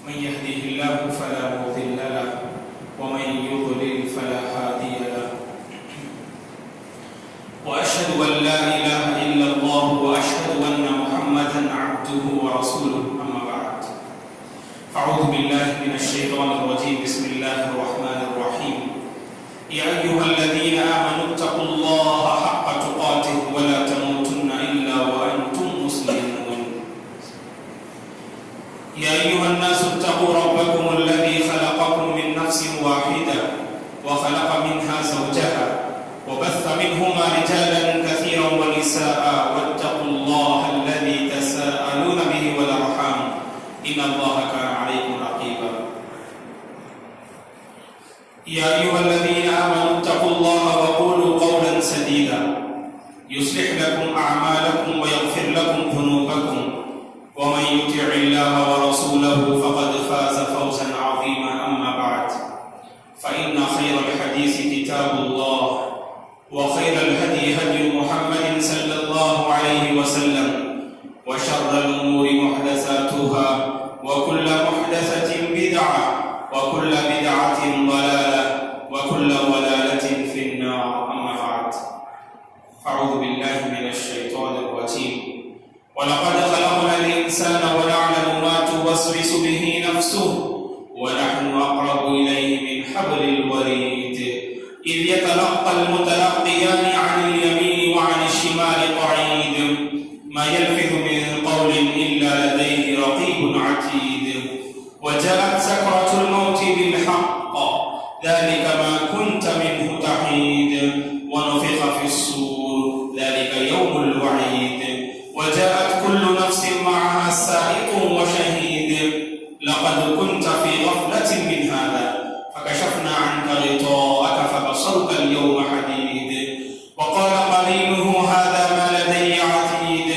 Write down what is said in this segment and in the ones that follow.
من يهده الله فلا مضل له ومن يضلل فلا هادي له وأشهد أن لا إله إلا الله وأشهد أن محمدا عبده ورسوله أما بعد أعوذ بالله من الشيطان الرجيم بسم الله الرحمن الرحيم يا أيها الذين آمنوا اتقوا الله حق تقاته ولا تموتن إلا وأنتم مسلمون يا أيها الناس اتقوا ربكم الذي خلقكم من نفس واحدة وخلق منها زوجها وبث منهما رجالا كثيرا ونساء واتقوا الله الذي تساءلون به والأرحام إن الله كان عليكم رقيبا يا أيها الذين آمنوا اتقوا الله وقولوا قولا سديدا يصلح لكم أعمالكم ويغفر لكم ذنوبكم ومن يطع الله ورسوله فقد فاز فوزا عظيما أما بعد فإن خير الحديث كتاب الله وخير الهدي هدي محمد صلى الله عليه وسلم وشر الأمور محدثاتها وكل محدثة بدعة وكل بدعة ضلالة وكل ضلالة في النار أما بعد أعوذ بالله من الشيطان الرجيم ولقد خلقنا الإنسان ونعلم ما توسوس به نفسه ونحن أقرب إليه من حبل الوريد إذ يتلقى المتلقيان عن اليمين وعن الشمال قعيد ما يلفظ من قول إلا لديه رقيب عتيد وجاءت سكرة الموت بالحق ذلك ما كنت منه تحيد ونفخ في الصور ذلك يوم الوعيد وجاءت كل نفس معها سائق وشهيد لقد كنت في غفلة من هذا فكشفنا عنك غطاءك فبصرك اليوم حديد وقال قرينه هذا ما لدي عتيد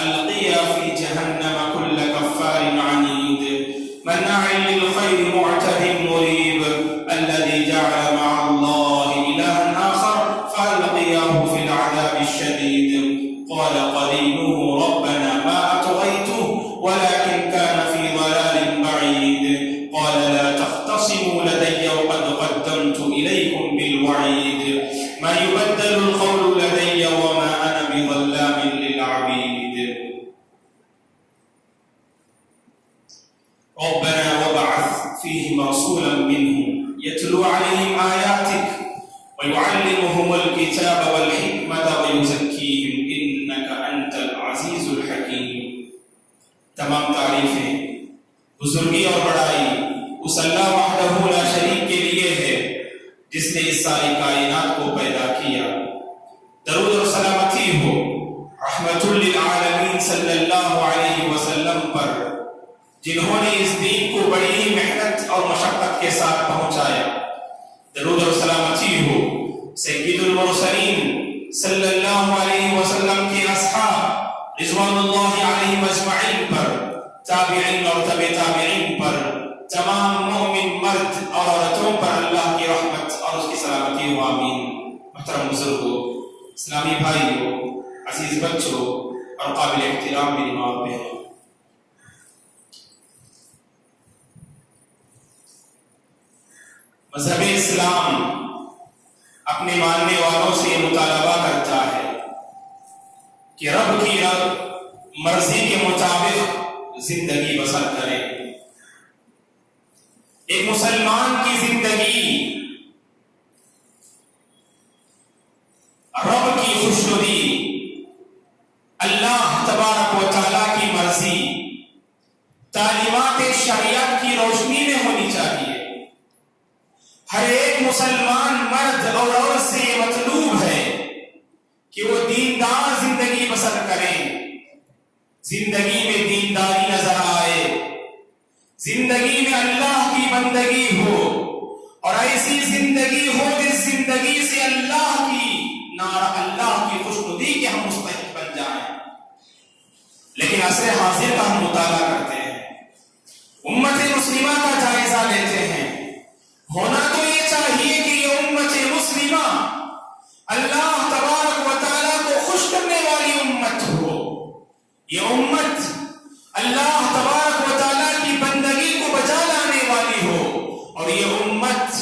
ألقيا في جهنم كل كفار عنيد مناع للخير معتد مريب الذي جعل مع الله إلها آخر فألقياه في العذاب الشديد قال قرينه ربنا ما أطغيته ولكن كان في ضلال بعيد قال لا تختصموا لدي وقد قدمت إليكم بالوعيد ما يبدل القول لدي وما أنا بظلام للعبيد ربنا وبعث فيهم رسولا منهم يتلو عليهم آياتك ويعلمهم الكتاب والحكمة ويزكيهم إنك أنت العزيز الحكيم تمام تعریفیں بزرگی اور بڑائی اس اللہ وحدہ لا شریک کے لیے ہے جس نے اس ساری کائنات کو پیدا کیا. درود اور سلامتی ہو رحمت للعالمین صلی اللہ علیہ وسلم پر جنہوں نے اس دین کو بڑی ہی محنت اور مشقت کے ساتھ پہنچایا. درود اور سلامتی ہو سید المرسلین صلی اللہ علیہ وسلم کے اصحاب رضوان اللہ علیہ اجمعین پر، تابعین اور تبع تابعین پر، تمام مومن مرد اور عورتوں پر اللہ کی رحمت اور اس کی سلامتی ہو آمین. محترم بزرگوں، اسلامی بھائیوں، عزیز بچوں اور قابل احترام میری ماں بہنوں، مذہب اسلام اپنے ماننے والوں سے مطالبہ کرتا ہے کہ رب کی مرضی کے مطابق زندگی بسر کریں. ایک مسلمان کی زندگی رب کی خوشنودی، اللہ تبارک و تعالیٰ کی مرضی، تعلیمات شریعت کی روشنی میں ہونی چاہیے. ہر ایک مسلمان مرد اور عورت سے یہ مطلوب ہے کہ وہ دیندار زندگی بسر کریں، زندگی میں دینداری نظر آئے، زندگی میں اللہ کی بندگی ہو اور ایسی زندگی ہو جس زندگی سے اللہ کی خوشنودی کے ہم مستحق بن جائیں. لیکن عصر حاضر کا ہم مطالعہ کرتے ہیں، امت مسلمہ کا جائزہ لیتے ہیں. ہونا تو یہ چاہیے کہ یہ امت مسلمہ اللہ تبارک و تعالیٰ کو خوش کرنے والی امت ہو. یہ امت اللہ تبارک و تعالیٰ کی بندگی کو یہ امت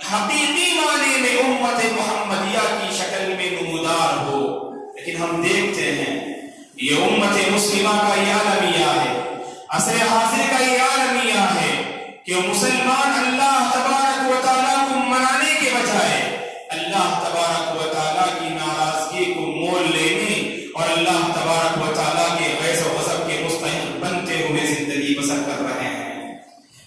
حقیقی معنی میں امت محمدیہ کی شکل میں نمودار ہو. لیکن ہم دیکھتے ہیں یہ امت مسلمہ کا یہ عالمیہ ہے، عصر حاضر کا یہ عالمیہ ہے کہ مسلمان اللہ تبارک و تعالیٰ کو منانے کے بجائے اللہ تبارک و تعالیٰ کی ناراضگی کو مول لینے اور اللہ تبارک و تعالیٰ کے غیظ و غضب کے مستحق بنتے ہوئے زندگی بسر کر رہے ہیں.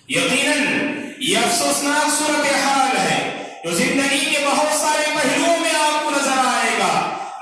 یقیناً یہ افسوسناک صورتحال ہے جو زندگی کے بہت سارے پہلوؤں میں آپ کو نظر آئے گا.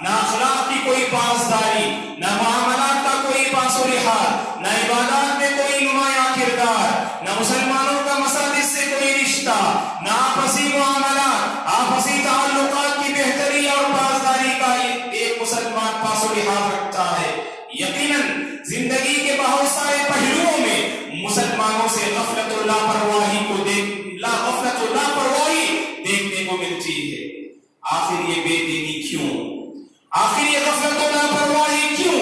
نہ اخلاق کی کوئی پاسداری، نہ معاملات کا کوئی پاس و لحاظ، نہ عبادات میں کوئی نمایاں کردار، نہ مسلمانوں کا مساجد سے کوئی رشتہ، نہ آپسی معاملات، آپسی تعلقات کی بہتری اور پاسداری کا ایک مسلمان پاس و لحاظ رکھتا ہے. یقیناً زندگی کے بہت سارے پہلوؤں میں مسلمانوں سے غفلت و لاپرواہی دیکھنے کو ملتی ہے. آخر یہ بے دینی کیوں؟ آخر یہ غفلت و لاپرواہی کیوں؟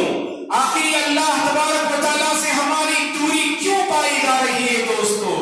آخر یہ اللہ تبارک و تعالیٰ سے ہماری دوری کیوں پائی جا رہی ہے؟ دوستو،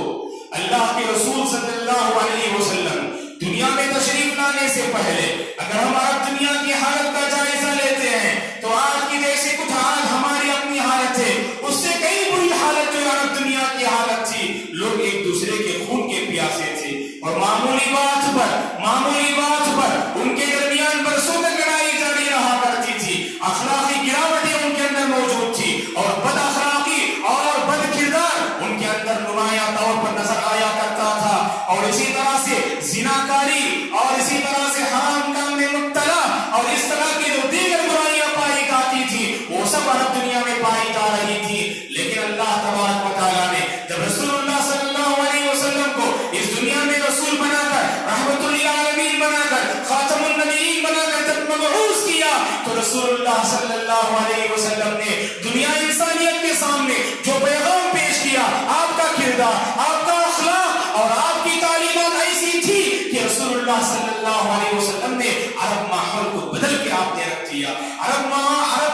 اللہ کے رسول صلی اللہ علیہ وسلم دنیا میں تشریف لانے سے پہلے اگر ہم عرب دنیا کی حالت کا جائزہ لیتے ہیں تو آج کی جیسے کچھ آج ہماری اپنی حالت ہے، اس سے کئی بری حالت جو عرب دنیا کی حالت تھی. لوگ ایک دوسرے کے خون کے پیاسے تھے اور معمولی بات پر ان کے درمیان برسوں تک لڑائی جاری رہا کرتی تھی. اخلاقی گراوٹیں ان کے اندر موجود تھی اور بد اخلاقی اور بد کردار ان کے اندر نمایاں طور پر نظر آیا کرتا تھا. اور اسی طرح سے زناکاری اور اسی طرح سے حرام کام میں مبتلا اور اس طرح کی جو دیگر برائیاں پائی جاتی تھی وہ سب عرب دنیا میں پائی جا رہی تھی. لیکن اللہ تبارک و تعالیٰ نے جب رسول اللہ صلی اللہ علیہ وسلم کو اس دنیا میں رسول بنا کر، رحمت للعالمین بنا کر، خاتم النبیین بنا کر جب مبعوث کیا تو رسول اللہ صلی اللہ علیہ وسلم نے دنیا انسانیت کے سامنے جو پیغام پیش کیا، آپ کا کردار، آپ کا اخلاق اور آپ کی تعلیمات ایسی تھی کہ رسول اللہ صلی اللہ علیہ وسلم نے عرب ماحول کو بدل کے آپ نے رکھ دیا. عرب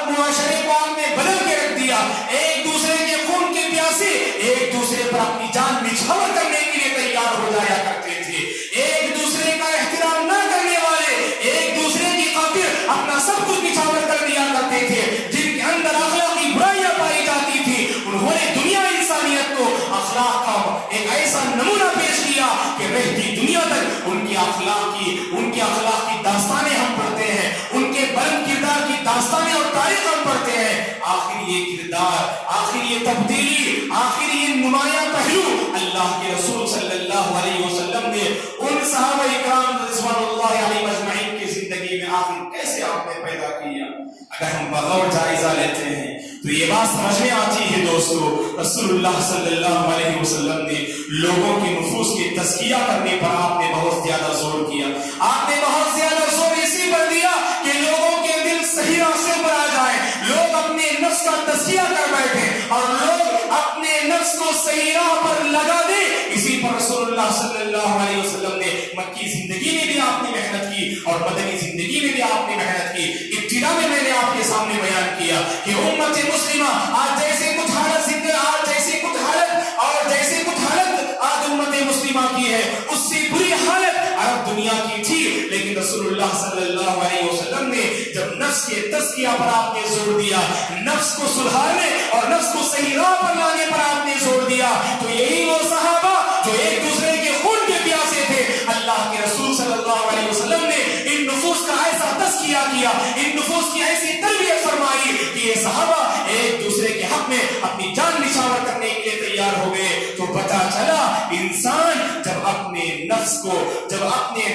معاشرے کو آپ نے بدل کے رکھ دیا. ایک دوسرے کے خون کے پیاسے ایک دوسرے پر اپنی جان نچھاور کرنے کے لیے تیار ہو جایا کرتے تھے. ایک دوسرے کا احترام نہ کرنے والے ایک دوسرے کی خاطر اپنا سب کچھ نچھاور کر دیا کرتے تھے. جن کے اندر اخلاقی برائیاں پائی جاتی تھی انہوں نے دنیا انسانیت کو اخلاق کا ایک ایسا نمونہ پیش کیا کہ رہتی دنیا تک ان کی اخلاق کی داستانیں ہم پڑھتے ہیں، ان کے بلند کردار کی داستانیں اور تاریخ ہم پڑھتے ہیں. آخر یہ کردار، آخر یہ تبدیلی، آخر یہ نمایاں پہلو اللہ کے رسول صلی اللہ علیہ وسلم نے ان صحابہ اکرام رضوان اللہ علیہ اجمعین کی زندگی میں آخر کیسے آپ نے پیدا کیا؟ اگر ہم بغور جائزہ لیتے ہیں تو یہ بات سمجھ میں آتی ہے دوستو، رسول اللہ صلی اللہ علیہ وسلم نے لوگوں کے نفوس کی تزکیہ کرنے پر آپ نے بہت زیادہ زور کیا. آپ نے بہت زیادہ زور اسی پر دیا کہ لوگوں کے دل صحیح راستے پر آ جائیں، لوگ اپنے نفس کا تزکیہ کر بیٹھے اور لوگ اپنے نفس کو صحیح راہ پر لگا دے. اسی پر رسول اللہ صلی اللہ علیہ وسلم نے مکی زندگی میں بھی آپ نے محنت کی اور مدنی زندگی میں بھی آپ نے محنت کی. ابتدا میں نے آپ کے سامنے بیان کیا کہ امت مسلمہ آج جیسے کچھ حالت آج امت مسلمہ کی ہے، اس سے بری حالت عرب دنیا کی تھی. لیکن رسول اللہ صلی اللہ علیہ وسلم نے جب نفس کے تزکیہ پر آپ نے زور دیا، نفس کو سدھارنے اور نفس کو صحیح راہ پر لانے پر آپ نے زور دیا، تو یہی وہ صحابہ جو ایک دوسرے کے خون کے پیاسے تھے، اللہ کے رسول صلی اللہ علیہ وسلم نے ان نفوس کا ایسا تزکیہ کیا، ان نفوس کی ایسی تربیت فرمائی کہ یہ صحابہ ایک دوسرے کے حق میں اپنی جان نچھاور کرنے کے لیے تیار ہو گئے. تو پتہ چلا انسان جب اپنے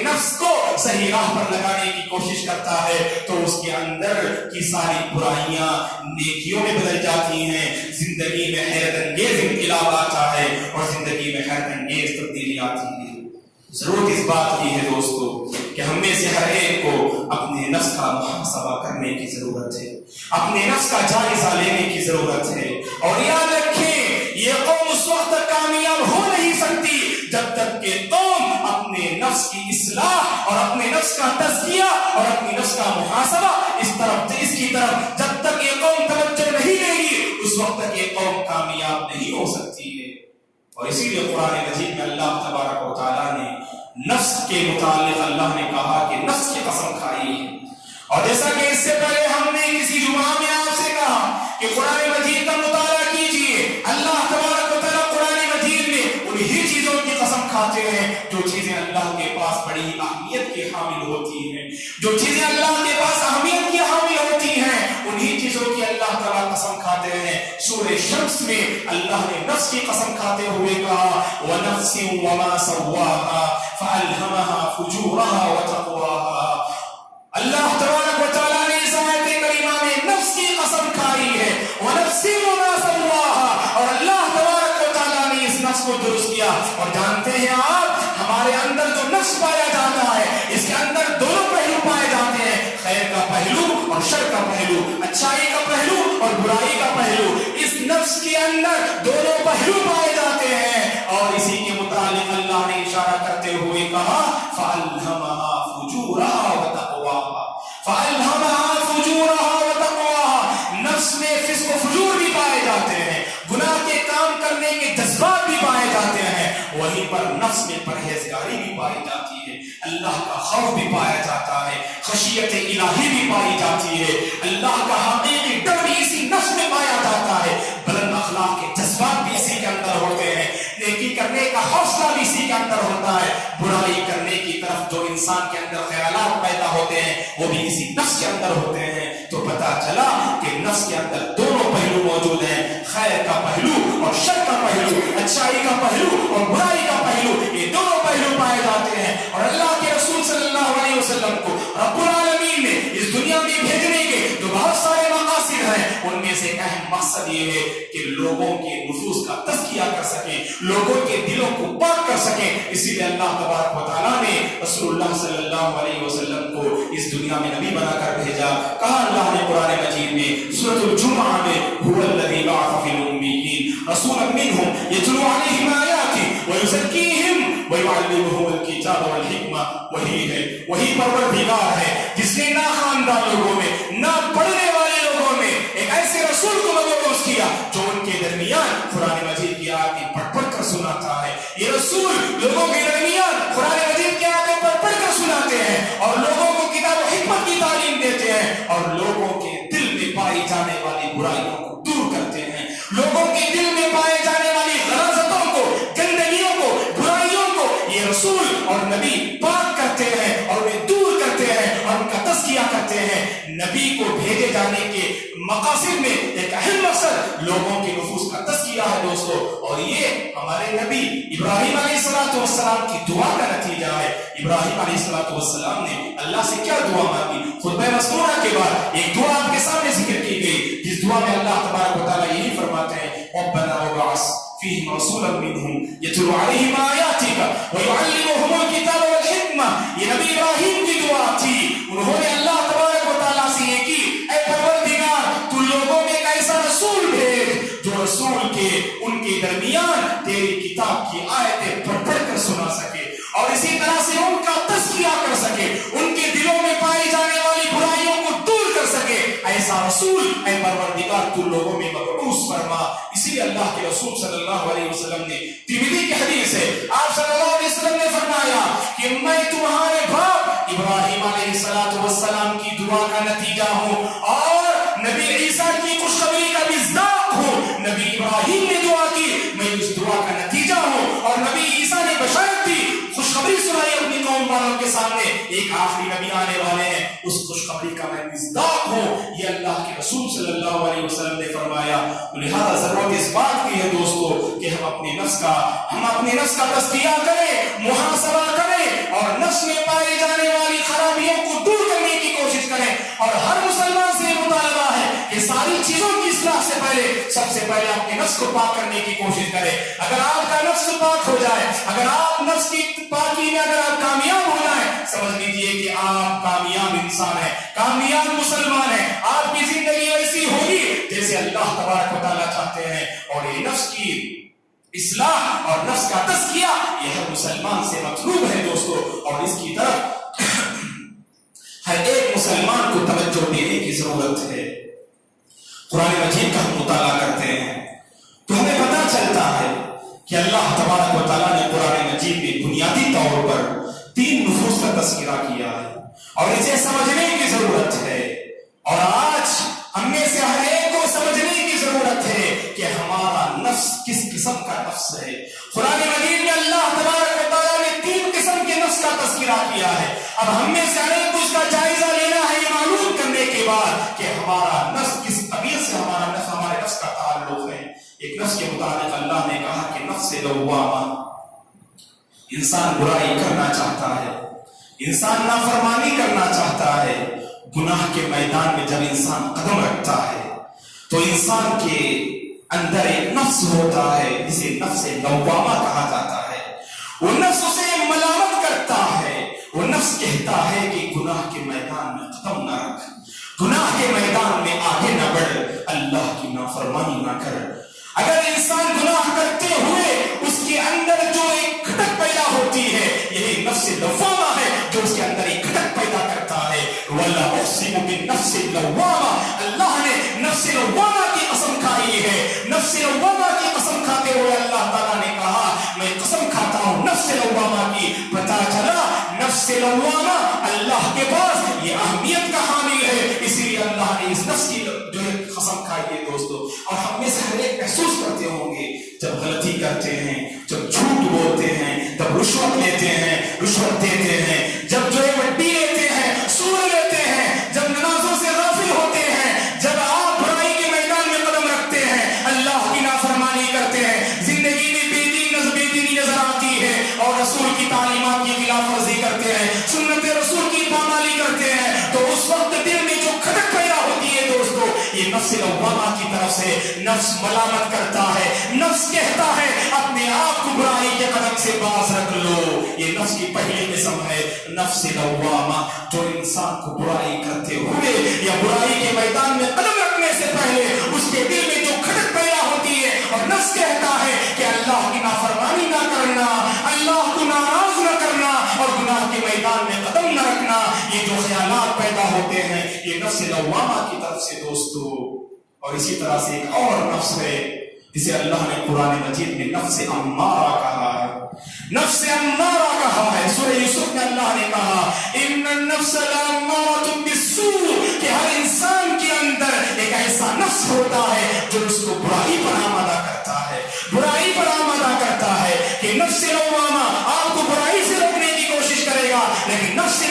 نفس کو صحیح راہ پر لگانے کی کوشش کرتا ہے تو اس کے اندر کی ساری برائیاں نیکیوں میں بدل جاتی ہیں. زندگی میں حیرت انگیز انقلاب آتا ہے اور زندگی میں حیرت انگیز تبدیلی آتی ہے. ضرورت اس بات کی ہے دوستو کہ ہم میں سے ہر ایک کو اپنے نفس کا محاسبہ کرنے کی ضرورت ہے، اپنے نفس کا جائزہ لینے کی ضرورت ہے. اور یاد رکھیں یہ قوم اس وقت تک کامیاب ہو نہیں سکتی جب تک کہ قوم اپنے نفس کی اصلاح اور اپنے نفس کا تزکیہ اور اپنی نفس کا محاسبہ اس کی طرف جب تک یہ قوم توجہ نہیں دے گی اس وقت تک یہ قوم کامیاب نہیں ہو سکتی ہے. اور اسی لیے قرآن مجید میں اللہ تبارک و تعالیٰ نے نفس کے متعلق اللہ نے کہا کہ نفس کی قسم کھائی ہے. اور جیسا کہ اس سے پہلے ہم نے کسی جمعہ میں آپ سے کہا کہ قرآن مجید کا مطالعہ کیجئے. اللہ تبارک و تعالیٰ قرآن مجید میں انہی چیزوں کی قسم کھاتے ہیں جو چیزیں اللہ کے پاس بڑی اہمیت کی حامل ہوتی ہیں. جو چیزیں اللہ کے پاس اہمیت کی حامل ہوتی ہیں انہی چیزوں کی اللہ تعالیٰ قسم کھاتے ہیں. سورہ شمس میں اللہ نے نفس کی قسم کھاتے ہوئے کہا وَنَفْسٍ وَمَا سَوَّاهَا فَأَلْهَمَهَا فُجُورَهَا وَتَقْوَاهَا. اللہ تبارک و تعالیٰ نے اس آیت کریمہ میں نفس کی قسم کھائی ہے وَنَفْسٍ وَمَا سَوَّاهَا. اور اللہ تبارک و تعالیٰ نے اس نفس کو درست کیا. اور جانتے ہیں آپ ہمارے اندر جو نفس پایا جاتا ہے اس کے اندر دونوں پہلو پائے جاتے ہیں, خیر کا پہلو اور شر کا پہلو, اچھائی کا پہلو اور برائی کا پہلو. اس نفس کے اندر دونوں پہلو پائے جاتے ہیں. اور اسی کے متعلق اللہ نے اشارہ کرتے ہوئے کہا فَأَلْهَمَهَا فُجُورَهَا وَتَقْوَاهَا. فَأَلْهَمَهَا فُجُورَهَا وَتَقْوَاهَا. نفس میں فسق و فجور بھی پائے جاتے ہیں, گناہ کے کام کرنے کے جذبات بھی پائے جاتے ہیں, وہیں پر نفس میں پرہیزگاری بھی پائی جاتی ہے, اللہ کا خوف بھی پایا جاتا ہے, خشیت الہی بھی پائی جاتی ہے, اللہ کا حقیقی ڈر بھی اسی نفس میں پایا جاتا ہے, بلند اخلاق کے جذبات بھی اسی کے اندر ہوتے ہیں, نیکی کرنے کا حوصلہ بھی اسی کے اندر ہوتا ہے, برائی کرنے کی طرف جو انسان کے اندر خیالات پیدا ہوتے ہیں وہ بھی اسی نفس کے اندر ہوتے ہیں. تو پتا چلا کہ نفس کے اندر دونوں پہلو موجود ہیں, خیر کا پہلو اور شر کا پہلو, اچھائی کا پہلو اور برائی کا پہلو, یہ دونوں پہلو پائے جاتے ہیں. اور اللہ کے رسول صلی اللہ علیہ وسلم کو رب العالمین نے اس دنیا میں بھیجنے کے جو بہت سارے مقاصد ہیں ان میں سے ایک اہم مقصد یہ ہے کہ لوگوں کے نفوس کا تزکیہ کر سکیں, لوگوں کے دلوں کو پاک کر سکیں. اسی لیے اللہ تبارک و تعالیٰ نے رسول اللہ صلی اللہ علیہ وسلم کو اس دنیا میں نبی بنا کر بھیجا. کہا اللہ نے قرآن مجید میں سورۃ الجمعہ میں هو الذی بعث فی الأمیین رسولا منهم یتلو علیہم آیاتہ ویزکیہم ویعلمہم الکتاب والحکمہ. وہی پروردگار ہے جس نے نہ خاندان لوگوں میں نہ پڑھنے والے لوگوں میں ایک ایسے رسول کو مبعوث کیا جو ان کے درمیان قرآن مجید کی آیتیں پڑھ پڑھ کر سناتا ہے. یہ رسول لوگوں کے درمیان قرآن مجید کی آیتیں پڑھ پڑھ کر سناتے ہیں اور لوگوں کو کتاب و حکمت کی تعلیم دیتے ہیں اور لوگوں کے دل میں پائی جانے والی برائیوں کو دور کرتے ہیں, لوگوں کے دل میں پائے جانے والی غلاظتوں کو, گندگیوں کو, برائیوں کو یہ رسول اور نبی پاک کرتے ہیں اور انہیں دور کرتے ہیں اور ان کا تزکیہ کرتے ہیں. نبی کو بھیجے جانے کے مقاصد میں ایک اہم مقصد لوگوں کے نفوس کا تزکیہ ہے دوستو, اور یہ ہمارے نبی ابراہیم علیہ السلام کی دعا کا نتیجہ ہے. ابراہیم علیہ السلام نے اللہ سے کیا دعا مانگی؟ خطبہ مسنونہ کے بعد ایک دعا آپ کے سامنے ذکر کی گئی جس دعا میں اللہ تبارک و تعالیٰ یہی فرماتے ہیں ربنا وابعث فیہم رسولا منہم یتلو علیہم آیاتک ویعلمہم الکتاب والحکمہ. یہ نبی ابراہیم کی دعا تھی. انہوں نے اللہ تبارک و تعالیٰ سے یہ کی اے پروردگار تو لوگوں میں ایک ایسا رسول بھیج جو رسول کے ان کے درمیان تیری کتاب کی آیتیں پڑھ پڑھ کر سنا سکے اور اسی طرح سے ان کا تزکیہ کر سکے, ان کے دلوں میں پائی جانے والی برائیوں کو دور کر سکے. ایسا رسول اے پروردگار تو لوگوں میں مبعوث فرما. اسی لیے اللہ کے رسول صلی اللہ علیہ وسلم نے ترمذی کی حدیث ہے آپ صلی اللہ علیہ وسلم نے فرمایا کہ میں تمہارے باپ ابراہیم علیہ السلام کی دعا کا نتیجہ ہوں اور نبی عیسیٰ کی خوشخبری کا مصداق ہوں. نبی ابراہیم نے دعا کی, میں اس دعا کا نتیجہ ہوں, اور نبی عیسیٰ نے بشارت دی, خوشخبری سنائی اپنی قوم والوں کے سامنے, ایک آخری نبی آنے والے ہیں, اس خوشخبری کا میں مصداق ہوں. یہ اللہ کے رسول صلی اللہ علیہ وسلم نے فرمایا. لہذا ضرورت اس بات کی ہے دوستو کہ ہم اپنے نفس کا تزکیہ کریں, محاسبہ کریں اور نفس میں پائی جانے والی خرابیوں کو دور کرنے کی کوشش کریں. اور ہر مسلمان سے مطالبہ ہے کہ ساری چیزوں کی اصلاح سے پہلے سب سے پہلے اپنے نفس کو پاک کرنے کی کوشش کریں. اگر آپ کا نفس پاک ہو جائے, اگر آپ نفس کی پاکی میں اگر آپ کامیاب ہو جائیں, سمجھ لیجئے کہ آپ کامیاب انسان ہیں, کامیاب مسلمان ہیں. آپ کی زندگی ایسی ہوگی جیسے اللہ تبارک و تعالیٰ چاہتے ہیں. اور یہ نفس کی اصلاح اور نفس کا تزکیہ یہ ہر مسلمان سے مطلوب ہے دوستو, اور اس کی طرف ہر ایک مسلمان کو توجہ دینے کی ضرورت ہے. قرآن مجید کا ہم مطالعہ کرتے ہیں تو ہمیں پتہ چلتا ہے کہ اللہ تبارک و تعالیٰ نے قرآن مجید میں بنیادی طور پر 3 نفوس کا تذکرہ کیا ہے اور اسے سمجھنے کی ضرورت ہے. اور آج ہم میں سے ہر ایک کو سمجھنے کی ضرورت ہے کہ ہمارا نفس کس قسم کا نفس ہے. قرآن مجید میں اللہ تبارک و تعالیٰ نے 3 قسم کے نفس کا تذکرہ کیا ہے. اب ہم میں سے ہر ایک کو اس کا جائزہ لینا ہے یہ معلوم کرنے کے بعد کہ ہمارا نفس کس طبیعت سے ہمارے نفس کا تعلق ہے. ایک نفس کے مطابق اللہ نے کہا کہ نفس لوامہ، انسان برائی کرنا چاہتا ہے، انسان نافرمانی کرنا چاہتا ہے. گناہ کے میدان میں جب انسان قدم رکھتا ہے تو انسان کے اندر ایک نفس ہوتا ہے جسے نفس لوامہ کہا جاتا ہے. وہ نفس اسے ملامت کرتا ہے، وہ نفس کہتا ہے کہ گناہ کے میدان میں قدم نہ رکھ، گناہ کے میدان میں آگے نہ بڑھ، اللہ کی نافرمانی نہ کر. اگر انسان گناہ کرتے ہوئے اس کے اندر جو ایک کھٹک پیدا ہوتی ہے، یہی نفس لوامہ ہے جو اس کے اندر ایک کھٹک پیدا کرتا ہے. وَلَا أُقْسِمُ بِالنَّفْسِ اللَّوَّامَةِ، اللہ نے نفس لوامہ کی قسم کھائی ہے. نفس لوامہ کی قسم کھاتے ہوئے اللہ تعالیٰ نے کہا میں قسم کھاتا ہوں نفس لوامہ کی. پتہ چلا نفس لوامہ اللہ کے پاس یہ اہمیت کا حامل ہے، اسی لیے اللہ نے اس نفس کی جو ہے قسم کھائی ہے دوستو. اور ہم میں سے ہر ایک محسوس کرتے ہوں گے جب غلطی کرتے ہیں، جب جھوٹ بولتے ہیں، جب رشوت لیتے ہیں، رشوت دیتے ہیں، جب جو ہے وڈی لیتے ہیں، سود لیتے ہیں، جب نمازوں سے غافل ہوتے ہیں، جب آپ برائی کے میدان میں قدم رکھتے ہیں، اللہ کی نافرمانی کرتے ہیں، زندگی میں بے دینی نظر آتی ہے اور رسول کی تعلیمات کی خلاف ورزی کرتے ہیں، سنت رسول کی پامالی کرتے ہیں، تو اس وقت دل میں جو کھٹک پیدا ہوتی ہے دوستو، یہ نفس لوامہ کی طرف سے نفس ملامت کرتا ہے. نفس کہتا ہے اپنے آپ کو برائی کے قدم سے باز رکھ لو. یہ نفس کی پہلی قسم ہے نفس لوامہ، جو انسان کو برائی کرتے ہوئے یا برائی کے میدان میں قدم رکھنے سے پہلے اس کے دل میں جو کھٹک پیدا ہوتی ہے اور نفس کہتا ہے کہ اللہ کی نافرمانی نہ کرنا، اللہ کو ناراض نہ کرنا اور گناہ کے میدان میں قدم نہ رکھنا. یہ جو خیالات پیدا ہوتے ہیں یہ نفس لوامہ کی طرف سے دوستو. اور اسی طرح سے ایک اور نفس ہے جسے اللہ نے قرآن مجید میں نفس امارہ کہا ہے. نفس امارہ کہا ہے. سورہ یوسف میں اللہ نے کہا ان النفس لامارۃ بالسوء، کہ ہر انسان کے اندر ایک ایسا نفس ہوتا ہے جو اس کو برائی پر آمادہ کرتا ہے، برائی پر آمادہ کرتا ہے. کہ نفس لوامہ آپ کو برائی سے روکنے کی کوشش کرے گا، لیکن نفس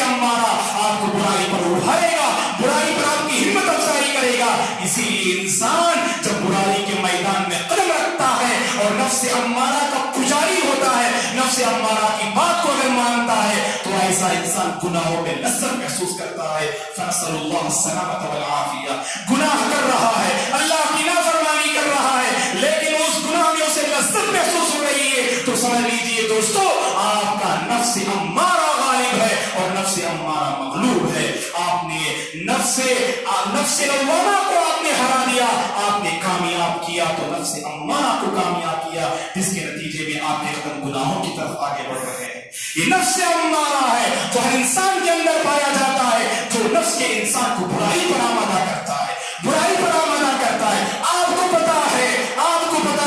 امارہ آپ کو برائی پر اٹھائے گا، برائی پر آپ کی ہمت افزائی کرے گا. اسی لیے انسان جب برائی کے میدان میں قدم رکھتا ہے اور نفس امارہ کا پجاری ہوتا ہے، نفس امارہ کی بات کو اگر مانتا ہے تو ایسا انسان گناہوں میں لذت محسوس کرتا ہے. فنسأل اللہ السلامۃ والعافیہ. گناہ کر رہا ہے، اللہ کی نافرمانی کر رہا ہے، لیکن اس گناہ میں اسے لذت محسوس ہو رہی ہے، تو سمجھ لیجیے دوستو آپ کا نفس امارہ غالب ہے اور نفس امارہ مغلوب ہے. آپ نے نفس لوامہ کو آپ نے ہرا دیا، آپ نے کامیاب کیا تو نفس امارہ کو کامیاب کیا، جس کے نتیجے میں آپ کے قدم گناہوں کی طرف آگے بڑھ رہے ہیں. یہ نفس امارہ ہے جو ہر انسان کے اندر پایا جاتا ہے، جو نفس کے انسان کو برائی پر آمادہ کرتا ہے، برائی پر آمادہ کرتا ہے. آپ کو پتا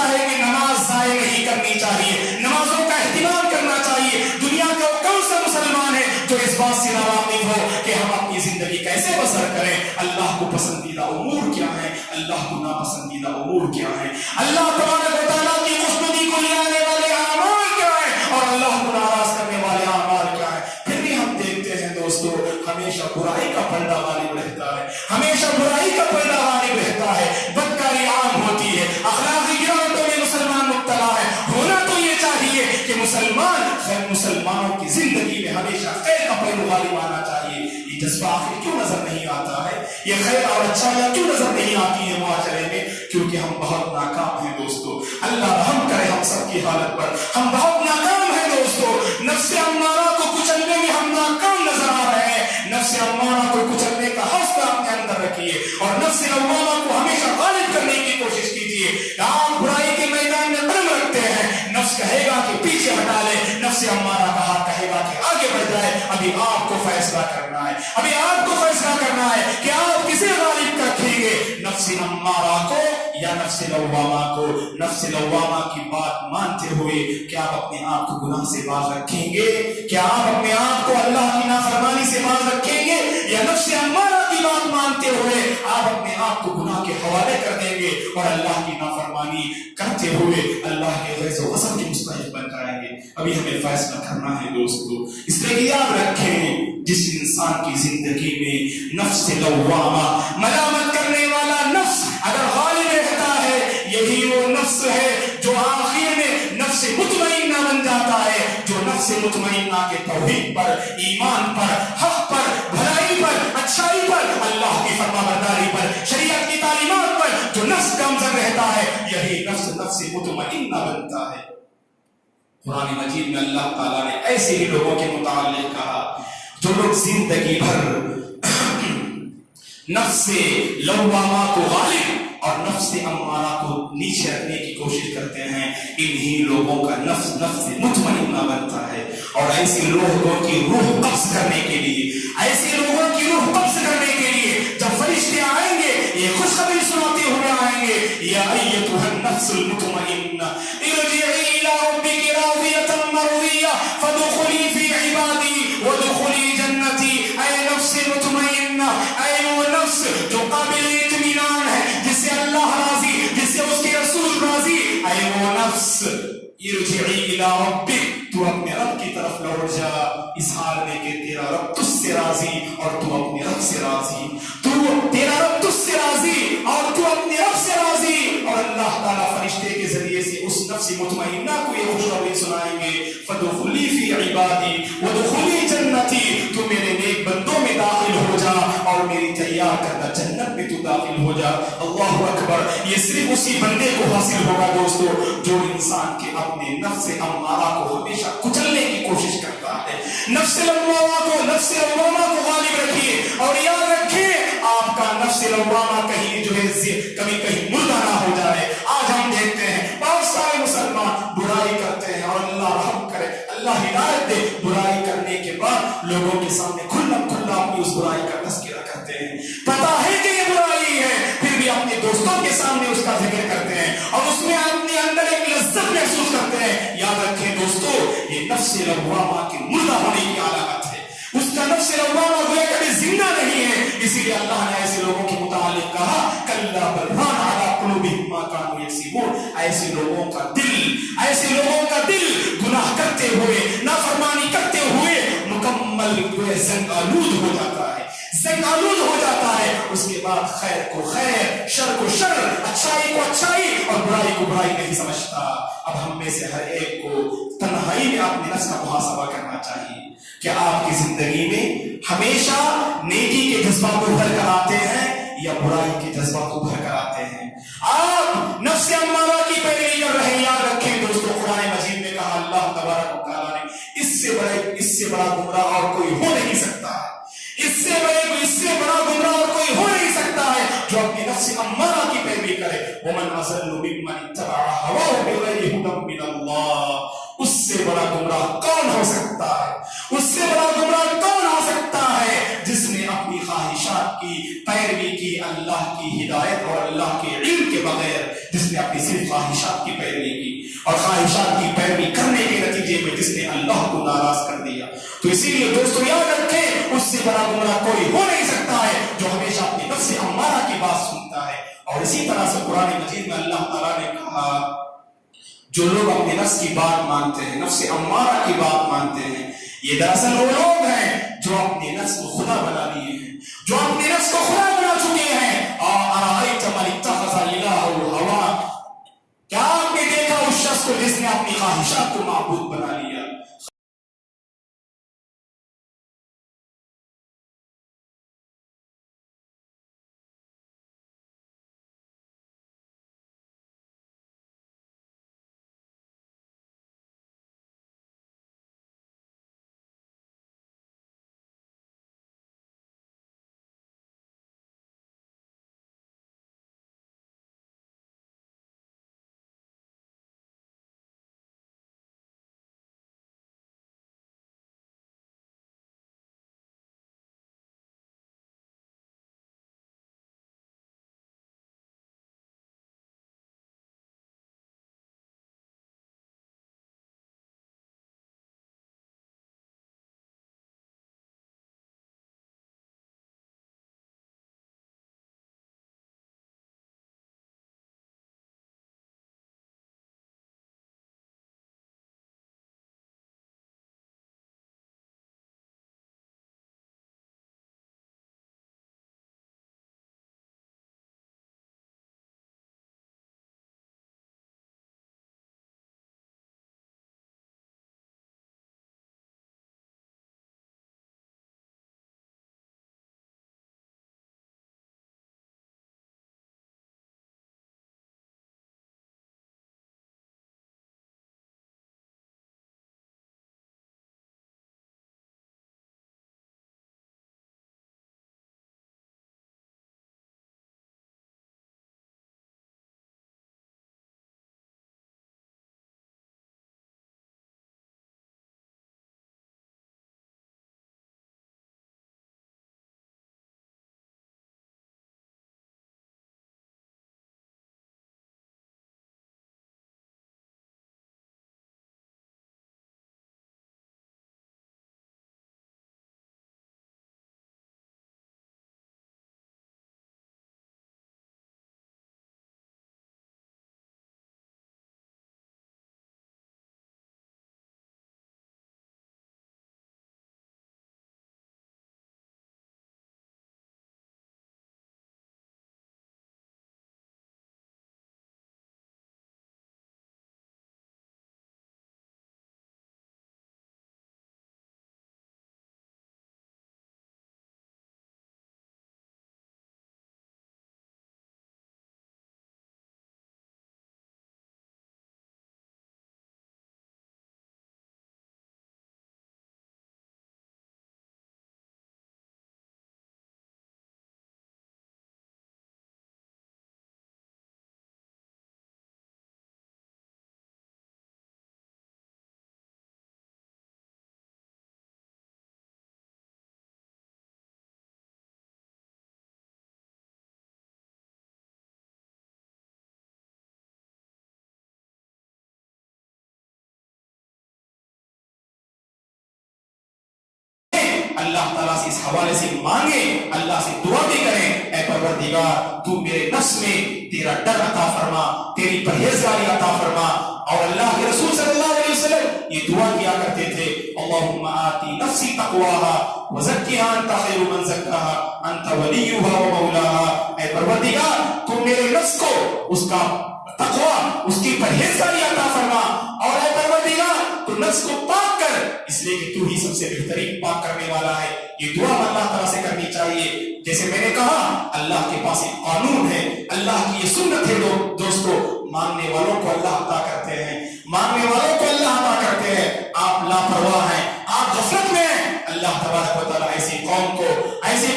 ہے کہ نماز ضائع نہیں کرنی چاہیے، نمازوں کا اہتمام کرنا چاہیے. دنیا کا کون سا مسلمان ہے جو اس بات سے ناواقف ہو کہ ہم اپنی زندگی کیسے بسر کریں، اللہ کو پسندیدہ امور کیا ہیں، اللہ کو ناپسندیدہ امور کیا ہیں، اللہ تبارک و تعالیٰ کی خوشنودی کو لے آنے والے اعمال کیا ہیں اور اللہ کو ناراض کرنے والے اعمال کیا ہیں. پھر بھی ہم دیکھتے ہیں دوستو ہمیشہ برائی کا پلڑا غالب رہتا ہے، ہمیشہ برائی کا پلڑا غالب رہتا ہے، بدکاری عام ہوتی ہے، اخلاقی گراوٹوں میں مسلمان مبتلا ہے. ہونا تو یہ چاہیے کہ مسلمانوں کی زندگی میں ہمیشہ خیر کا پہلو غالب آنا چاہیے. یہ جذبہ آخر کیوں نظر نہیں آتا ہے، یہ خیر اور اچھائیاں کیوں نظر نہیں آتی ہیں معاشرے میں؟ کیونکہ ہم بہت ناکام ہیں دوستو. اللہ رحم کرے ہم سب کی حالت پر، ہم بہت ناکام ہیں دوستو. نفس امارہ کو کچلنے میں ہم ناکام نظر آ رہے ہیں. نفس امارہ کو کچلنے کا حوصلہ اپنے اندر رکھیے اور نفس لوامہ کو ہمیشہ غالب کرنے کی کوشش کیجیے. آپ برائی کے میدان میں قدم رکھتے ہیں، نفس کہے گا کہ پیچھے ہٹا لے، نفس امارہ کا ہاتھ کہے گا کہ آگے بڑھ جائے. ابھی آپ کو فیصلہ کرنا ہے، ابھی آپ کو فیصلہ کرنا ہے کہ آپ کسے غالب رکھیں گے، نفس امارہ کو یا نفس لوامہ کو نفس لوامہ کی بات مانتے ہوئے کیا آپ اپنے آپ کو گناہ سے باز رکھیں گے؟ کیا آپ اپنے آپ کو اللہ کی نافرمانی سے باز رکھیں گے؟ یا نفس امارہ کی بات مانتے ہوئے آپ اپنے آپ کو گناہ کے حوالے کر دیں گے اور اللہ کی نافرمانی کرتے ہوئے اللہ کے غیظ و غضب کے مستحق بن جائیں گے؟ ابھی ہمیں فیصلہ کرنا ہے دوستو. اس لیے یاد رکھیں جس انسان کی زندگی میں نفس لوامہ ملامت کرنے والا نفس اگر غالب رہتا ہے یہی وہ نفس ہے جو آخر میں نفس مطمئنہ بن جاتا ہے، جو نفس مطمئنہ کے توحید پر، ایمان پر، حق پر، بھلائی پر، اچھائی پر، اللہ کی فرما برداری پر، شریعت کی تعلیمات پر جو نفس گامزن رہتا ہے یہی نفس مطمئنہ بنتا ہے. قرآن مجید میں اللہ تعالیٰ نے ایسے ہی لوگوں کے متعلق کہا جو لوگ زندگی بھر نفس لوامہ کو غالب اور نفس امارہ کو نیچے رکھنے کی کوشش کرتے ہیں، انہی لوگوں کا نفس مطمئنہ بنتا ہے. اور ایسے لوگوں کی روح قبض کرنے کے لیے، ایسے لوگوں کی روح قبض کرنے کے لیے جب فرشتے آئیں گے یہ خوشخبری سناتے ہوئے آئیں گے، یا ایتھا النفس المطمئنہ ارجعی الی ربک راضیۃ مرضیہ فادخلی فی عبادی وادخلی جنتی. اے نفس مطمئنہ، اے وہ نفس جو قابل اطمینان ہے، جس سے اللہ راضی، جس سے اس کے رسول راضی، اے وہ نفس ارجعی الی ربک، تو اپنے رب کی طرف لوٹ جا، اس حال میں کہ تیرا رب تجھ سے راضی اور تو اپنے رب سے راضی. تو تیرا رب تجھ سے راضی اور تو اپنے رب سے راضی. اور اللہ تعالیٰ فرشتے کے ذریعے سے اس نفس مطمئنہ کو یہ خوشخبری سنائیں گے، فادخلی فی عبادی وادخلی جنتی، تو میرے نیک بندوں میں داخل ہو جا اور میری تیار کردہ جنت میں تو داخل ہو جا. اللہ اکبر. یہ صرف اسی بندے کو حاصل ہوگا دوستو جو انسان کے اپنے نفس امارہ کو ہمیشہ کچلنے کی کوشش کرتا ہے. نفس لوامہ کو غالب رکھیے اور یاد رکھیے آپ کا نفس لوامہ کہیں جو ہے کہیں مردہ نہ ہو جائے. آج ہم دیکھتے ہیں بہت سارے مسلمان برائی کرتے ہیں اور اللہ رحم کرے، اللہ ہدایت دے، برائی کرنے کے بعد لوگوں کے سامنے کھلا اپنی اس برائی کا تذکرہ کرتے ہیں. پتا ہے کہ یہ برائی ہے پھر بھی اپنے دوستوں کے سامنے اس کا ذکر کرتے ہیں اور اس میں اپنے اندر ایک لذت محسوس کرتے ہیں. یاد رکھیں دوستو یہ نفس لوامہ کے مردہ ہونے کی علامت ہے. اس کا نفس لوامہ گویا کبھی زندہ نہیں ہے. اسی لیے اللہ نے ایسے لوگوں کے متعلق کہا کلا بل ران علی قلوبہم ما کانوا یکسبون. ایسے لوگوں کا دل گناہ کرتے ہوئے، نافرمانی کرتے ہوئے مکمل زنگ آلود ہو جاتا ہے. اس کے بعد خیر کو خیر، شر کو شر، اچھائی کو اچھائی اور برائی کو برائی نہیں سمجھتا. اب ہم میں سے ہر ایک کو تنہائی میں اپنے نفس کا محاسبہ کرنا چاہیے کہ آپ کی زندگی میں ہمیشہ نیکی کے جذبات ابھر کر آتے ہیں یا برائی کے جذبات ابھر کر آتے ہیں. آپ نفس امارہ کی پیروی کر رہے ہیں. یاد رکھیں دوستو قرآن مجید میں کہا اللہ تبارک و تعالیٰ نے اس سے بڑا گمراہ اور کوئی ہو نہیں سکتا ہے. اس سے بڑا گمراہ اور کوئی ہو نہیں سکتا ہے جو اپنی نفس امارہ کی پیروی کرے. ومن اضل ممن اتبع هواه بغیر هدى من اللہ. اس سے بڑا گمراہ کون ہو سکتا ہے جس نے اپنی خواہشات کی پیروی کی اللہ کی ہدایت اور اللہ کے علم کے بغیر، جس نے اپنی صرف خواہشات کی پیروی کی اور خواہشات کی پیروی کرنے کے نتیجے میں جس نے اللہ کو ناراض کر دیا. تو اسی لیے دوستو یاد رکھیں اس سے بڑا گمراہ کوئی ہو نہیں سکتا ہے جو ہمیشہ اپنی نفس امارہ کی بات سنتا ہے. اور اسی طرح سے قرآن مجید میں اللہ تعالیٰ نے کہا جو لوگ اپنے نفس کی بات مانتے ہیں، نفس امارہ کی بات مانتے ہیں، یہ دراصل وہ لوگ ہیں جو اپنے نفس کو خدا بنا لیے ہیں، جو اپنے نفس کو خدا بنا چکے ہیں. أَرَأَيْتَ مَنِ اتَّخَذَ إِلَٰهَهُ هَوَاهُ. کیا آپ نے دیکھا اس شخص کو جس نے اپنی خواہشات کو معبود بنا لیا؟ اللہ تعالیٰ سے اس حوالے سے مانگے، اللہ سے دعا بھی کریں، اے پروردگار تو میرے نفس میں تیرا ڈر عطا فرما، تیری پرہیزگاری عطا فرما۔ اور اللہ کے رسول صلی اللہ علیہ وسلم یہ دعا کیا کرتے تھے، اللہم آتی نفسی تقواها وزکیہا انت خیر من زکاہا انت ولیہا ومولاہا۔ اے پروردگار تو میرے نفس کو اس کا تقوی، اس کی پرہیزگاری عطا فرما، اور اے پروردگار تو نفس کو پاک کر، اس لیے کہ تو ہی سب سے بہترین پاک کرنے والا ہے۔ یہ دعا اللہ تعالیٰ سے کرنی چاہیے۔ جیسے میں نے کہا اللہ کے پاس ایک قانون ہے، اللہ کی یہ سنت ہے دوستو، ماننے والوں کو اللہ عطا کرتے ہیں، ماننے والوں کو اللہ عطا کرتے ہیں۔ آپ لاپرواہ ہیں، آپ غفلت میں ہیں، اللہ تبارک و تعالیٰ ایسی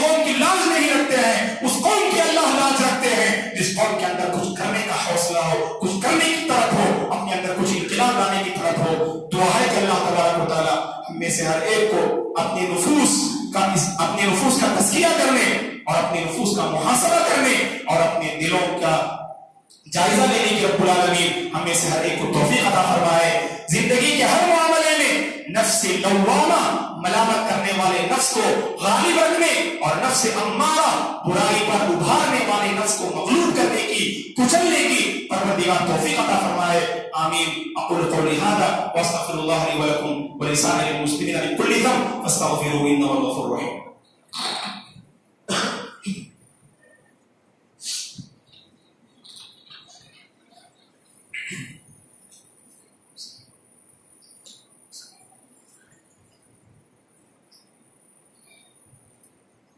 قوم کی لاج نہیں رکھتے ہیں، اس قوم کی اللہ لاج رکھتے ہیں جس قوم کے اندر کچھ کرنے کا حوصلہ ہو، کچھ کرنے کی طرف ہو، اپنے اندر کچھ انقلاب لانے کی طرف ہو۔ دعا ہے کہ اللہ تبارک و تعالیٰ ہم میں سے ہر ایک کو اپنے نفوس کا تزکیہ کرنے اور اپنے نفوس کا محاسبہ کرنے اور اپنے دلوں کا جائزہ لینے کی رب العالمین ہم میں سے ہر ایک کو توفیق عطا فرمائے۔ زندگی کے ہر معاملے میں نفس لوامہ، ملامت کرنے والے نفس کو غالب رکھنے، اور نفس امارہ، برائی پر ابھارنے والے نفس کو مغلوب کرنے کی، کچلنے کی پروردگار توفیق عطا فرمائے۔ آمین۔ اقول قولی ھذا واستغفر اللہ لی ولکم ولسائر المسلمین من کل ذنب فاستغفروہ انہ هو الغفور الرحیم۔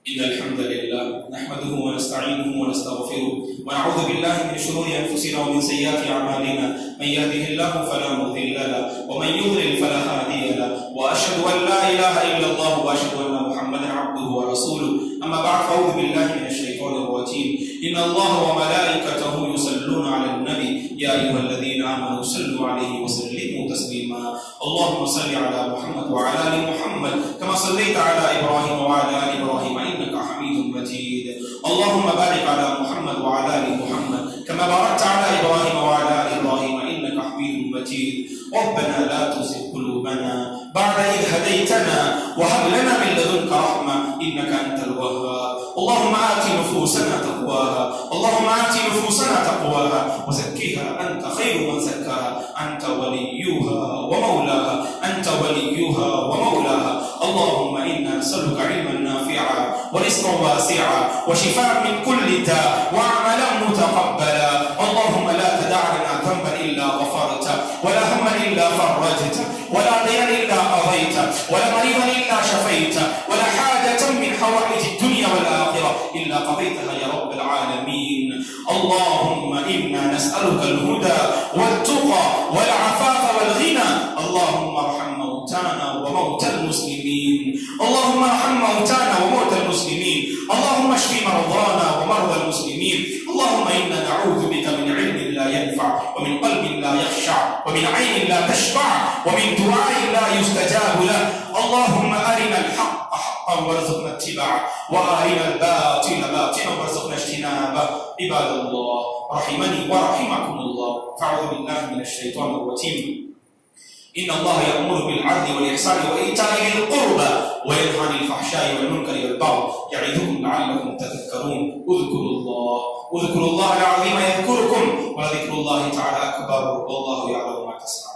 إن الحمد لله نحمده ونستعينه ونستغفره ونعوذ بالله من شرور أنفسنا ومن سيئات أعمالنا، من يهده الله فلا مضل له ومن يضلل فلا هادي له، وأشهد أن لا إله إلا الله وأشهد أن محمدا عبده ورسوله، أما بعد فأعوذ بالله من الشيطان الرجيم، إن الله وملائكته يصلون على النبي يا أيها الذين آمنوا صلوا عليه وسلموا تسليما، اللهم صل على محمد وعلى آل محمد كما صليت على إبراهيم وعلى آل إبراهيم إنك حميد مجيد، اللهم بارك على محمد وعلى آل محمد كما باركت على إبراهيم وعلى آل إبراهيم إنك حميد مجيد، ربنا لا تزغ قلوبنا بعد إذ هديتنا وهب لنا من لدنك رحمة إنك أنت الوهاب، اللهم آت نفوسنا تقواها، اللهم آت نفوسنا تقواها وزكها أنت خير من زكاها، أنت وليها ومولاها، أنت وليها ومولاها، اللهم إنا نسألك علما نافعا ورزقا واسعا وشفاء من كل داء وعملا متقبلا، اللهم لا تدع لنا ذنبا إلا غفرته ولا هما إلا فرجته ولا دينا إلا قضيته ولا مريضا إلا شفيته ولا حاجة من حوائج الدنيا والآخرة إلا قضيتها يا رب العالمين، اللهم إنا نسألك الهدى والتقى والعفاف والغنى، اللهم ارحم موتانا وموتى المسلمين، اللهم ارحم موتانا وموتى المسلمين، اللهم اشف مرضانا ومرضى المسلمين، اللهم إنا نعوذ بك من علم لا ينفع ومن قلب لا يخشع ومن عين لا تشبع ومن دعاء لا يستجاب له، اللهم أرنا الحق حقا وارزقنا اتباعه وأرنا الباطل باطلا وارزقنا اجتنابه، عباد الله رحمني ورحمكم الله، فاعوذ بالله من الشيطان الرجيم، إن الله يأمر بالعدل والإحسان وإيتاء ذي القربى وينهى عن الفحشاء والمنكر والبغي يعظكم لعلكم تذكرون، اذكروا الله العظيم يذكركم ولذكر الله تعالى أكبر والله يعلم ما تصنعون.